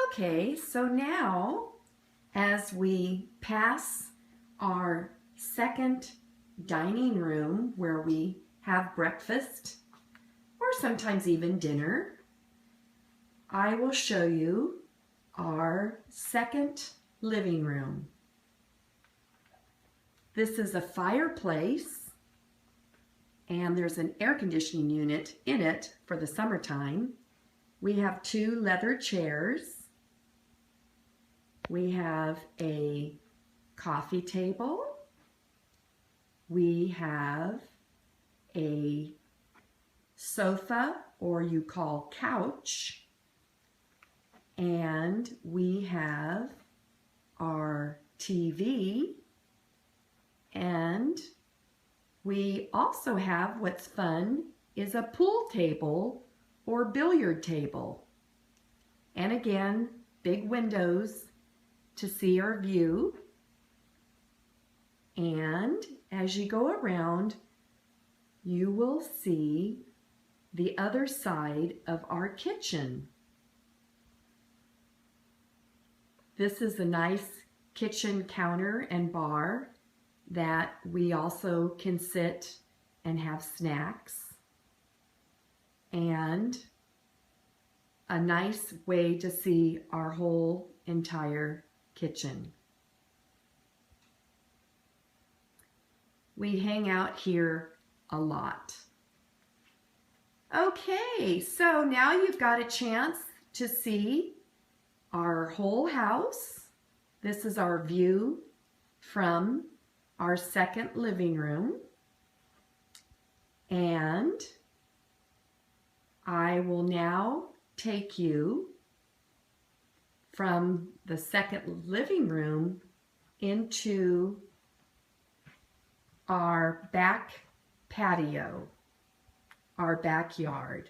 Okay, so now as we pass our second dining room where we have breakfast or sometimes even dinner, I will show you our second living room. This is a fireplace and there's an air conditioning unit in it for the summertime. We have two leather chairs. We have a coffee table. We have a sofa, or you call couch. And we have our TV. And we also have, what's fun, is a pool table or billiard table. And again, big windows to see our view. And as you go around, you will see the other side of our kitchen. This is a nice kitchen counter and bar that we also can sit and have snacks, and a nice way to see our whole entire kitchen. We hang out here a lot. Okay, so now you've got a chance to see our whole house. This is our view from our second living room. And I will now take you from the second living room into our back patio, our backyard.